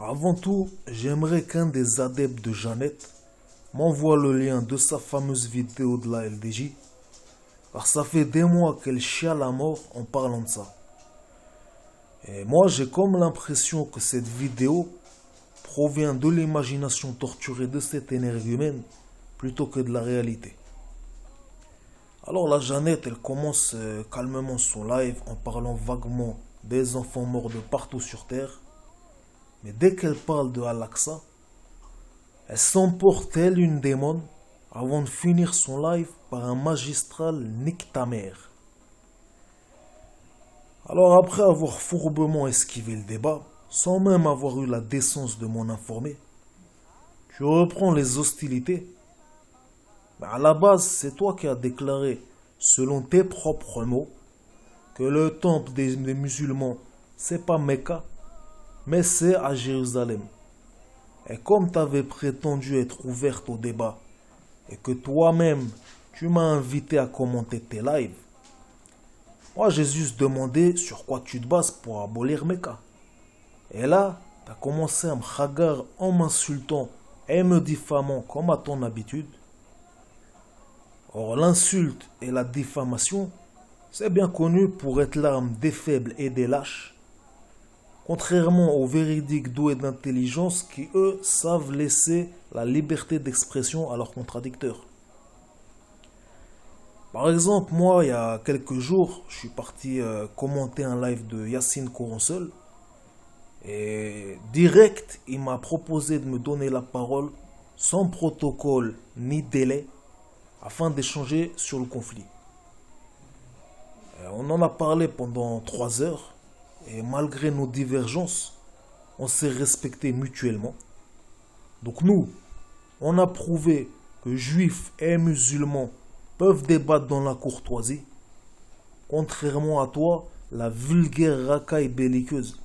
Avant tout, j'aimerais qu'un des adeptes de Jeannette m'envoie le lien de sa fameuse vidéo de la LDJ, car ça fait des mois qu'elle chiale à mort en parlant de ça. Et moi, j'ai comme l'impression que cette vidéo provient de l'imagination torturée de cet énergumène plutôt que de la réalité. Alors la Jeannette, elle commence calmement son live en parlant vaguement des enfants morts de partout sur Terre. Mais dès qu'elle parle de Al-Aqsa, elle s'emporte telle une démon avant de finir son live par un magistral nique ta mère. Alors après avoir fourbement esquivé le débat, sans même avoir eu la décence de m'en informer, tu reprends les hostilités. Mais à la base, c'est toi qui as déclaré, selon tes propres mots, que le temple des musulmans, c'est pas Mecca, mais c'est à Jérusalem. Et comme tu avais prétendu être ouverte au débat, et que toi-même, tu m'as invité à commenter tes lives, moi j'ai juste demandé sur quoi tu te bases pour abolir Mecca. Et là, tu as commencé à me hagar en m'insultant et me diffamant comme à ton habitude. Or l'insulte et la diffamation, c'est bien connu pour être l'arme des faibles et des lâches, contrairement aux véridiques doués d'intelligence qui, eux, savent laisser la liberté d'expression à leurs contradicteurs. Par exemple, moi, il y a quelques jours, je suis parti commenter un live de Yacine Coronsol, et direct, il m'a proposé de me donner la parole sans protocole ni délai, afin d'échanger sur le conflit. On en a parlé pendant 3 heures, et malgré nos divergences, on s'est respecté mutuellement. Donc nous, on a prouvé que juifs et musulmans peuvent débattre dans la courtoisie, contrairement à toi, la vulgaire racaille belliqueuse.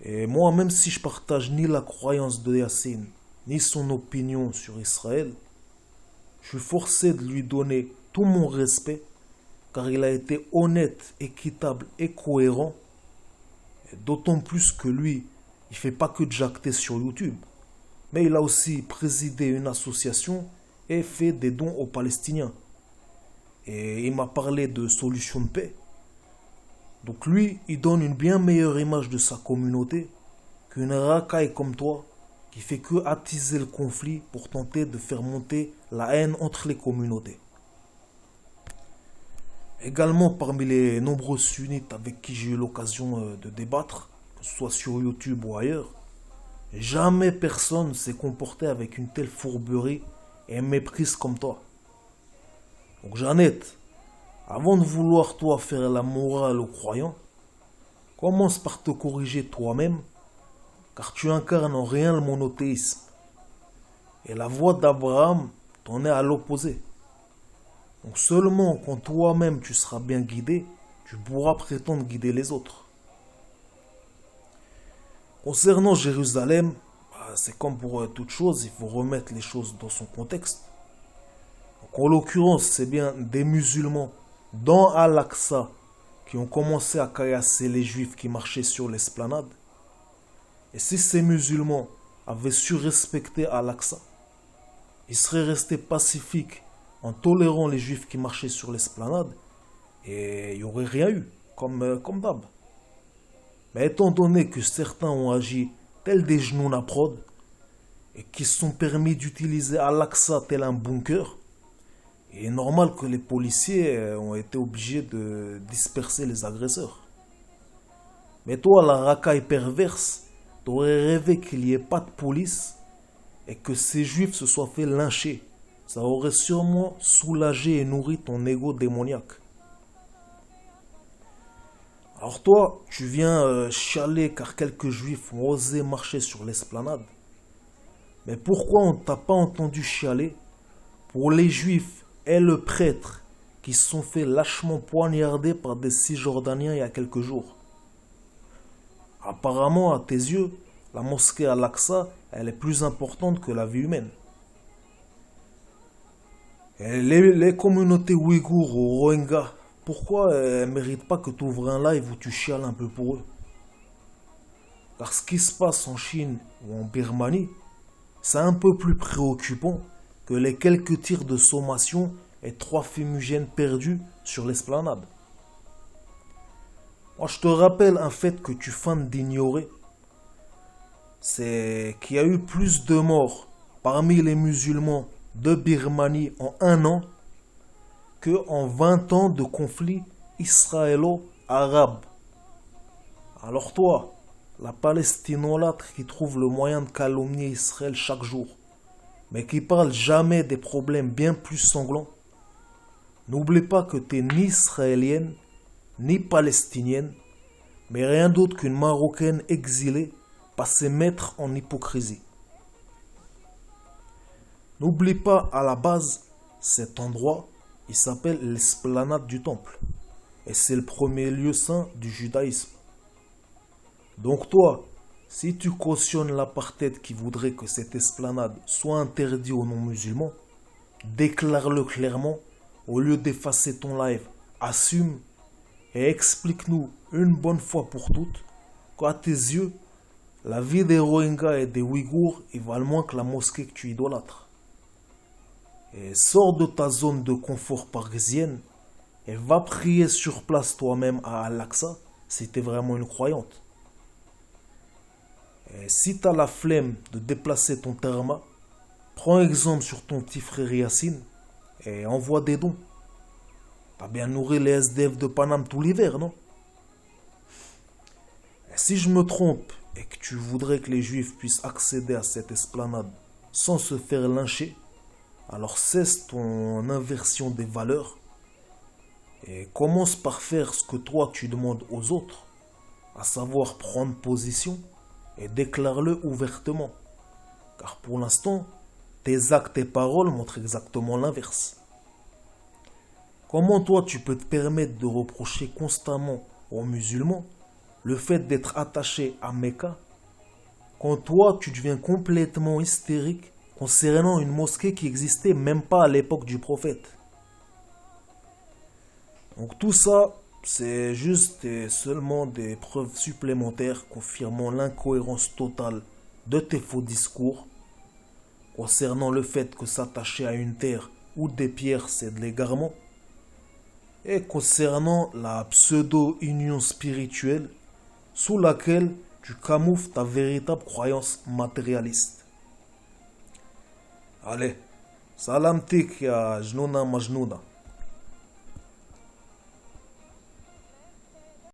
Et moi, même si je partage ni la croyance de Yassine, ni son opinion sur Israël, je suis forcé de lui donner tout mon respect, car il a été honnête, équitable et cohérent. Et d'autant plus que lui, il fait pas que de jacter sur YouTube, mais il a aussi présidé une association et fait des dons aux Palestiniens. Et il m'a parlé de solutions de paix. Donc lui, il donne une bien meilleure image de sa communauté qu'une racaille comme toi qui fait que attiser le conflit pour tenter de faire monter la haine entre les communautés. Également parmi les nombreux sunnites avec qui j'ai eu l'occasion de débattre, que ce soit sur YouTube ou ailleurs, jamais personne ne s'est comporté avec une telle fourberie et méprise comme toi. Donc Jeannette, avant de vouloir toi faire la morale aux croyants, commence par te corriger toi-même, car tu incarnes en rien le monothéisme. Et la voix d'Abraham t'en est à l'opposé. Donc seulement quand toi-même tu seras bien guidé, tu pourras prétendre guider les autres. Concernant Jérusalem, c'est comme pour toute chose, il faut remettre les choses dans son contexte. Donc, en l'occurrence, c'est bien des musulmans dans Al-Aqsa qui ont commencé à caillasser les juifs qui marchaient sur l'esplanade. Et si ces musulmans avaient su respecter Al-Aqsa, ils seraient restés pacifiques en tolérant les juifs qui marchaient sur l'esplanade et il n'y aurait rien eu, comme d'hab. Mais étant donné que certains ont agi tels des genoux naprod et qui se sont permis d'utiliser Al-Aqsa tel un bunker, il est normal que les policiers ont été obligés de disperser les agresseurs. Mais toi, la racaille perverse, t'aurais rêvé qu'il n'y ait pas de police et que ces juifs se soient fait lyncher. Ça aurait sûrement soulagé et nourri ton ego démoniaque. Alors toi, tu viens chialer car quelques juifs ont osé marcher sur l'esplanade. Mais pourquoi on t'a pas entendu chialer pour les juifs et le prêtre qui se sont fait lâchement poignarder par des Cisjordaniens il y a quelques jours? Apparemment, à tes yeux, la mosquée Al-Aqsa, elle est plus importante que la vie humaine. Et les communautés ouïghours ou rohingyas, pourquoi elles ne méritent pas que tu ouvres un live où tu chiales un peu pour eux? Car ce qui se passe en Chine ou en Birmanie, c'est un peu plus préoccupant que les quelques tirs de sommation et 3 fumigènes perdus sur l'esplanade. Moi, je te rappelle un fait que tu feins d'ignorer, c'est qu'il y a eu plus de morts parmi les musulmans de Birmanie en 1 an que en 20 ans de conflit israélo-arabe. Alors toi, la palestinolâtre qui trouve le moyen de calomnier Israël chaque jour, mais qui parle jamais des problèmes bien plus sanglants, n'oublie pas que t'es ni israélienne, ni palestinienne, mais rien d'autre qu'une Marocaine exilée, passée maître en hypocrisie. N'oublie pas, à la base, cet endroit, il s'appelle l'esplanade du temple. Et c'est le premier lieu saint du judaïsme. Donc toi, si tu cautionnes l'apartheid qui voudrait que cette esplanade soit interdite aux non-musulmans, déclare-le clairement au lieu d'effacer ton live. Assume et explique-nous une bonne fois pour toutes qu'à tes yeux, la vie des Rohingyas et des Ouïghours y valent moins que la mosquée que tu idolâtres. Et sors de ta zone de confort parisienne et va prier sur place toi-même à Al-Aqsa si t'es vraiment une croyante. Et si t'as la flemme de déplacer ton terma, prends exemple sur ton petit frère Yassine et envoie des dons. T'as bien nourri les SDF de Paname tout l'hiver, non? Et si je me trompe et que tu voudrais que les juifs puissent accéder à cette esplanade sans se faire lyncher, alors cesse ton inversion des valeurs et commence par faire ce que toi tu demandes aux autres, à savoir prendre position et déclare-le ouvertement. Car pour l'instant, tes actes et paroles montrent exactement l'inverse. Comment toi tu peux te permettre de reprocher constamment aux musulmans le fait d'être attaché à Mecca quand toi tu deviens complètement hystérique concernant une mosquée qui n'existait même pas à l'époque du prophète? Donc tout ça, c'est juste et seulement des preuves supplémentaires confirmant l'incohérence totale de tes faux discours concernant le fait que s'attacher à une terre ou des pierres c'est de l'égarement et concernant la pseudo-union spirituelle sous laquelle tu camoufles ta véritable croyance matérialiste. Allez, salam tik ya jnouna majnouna.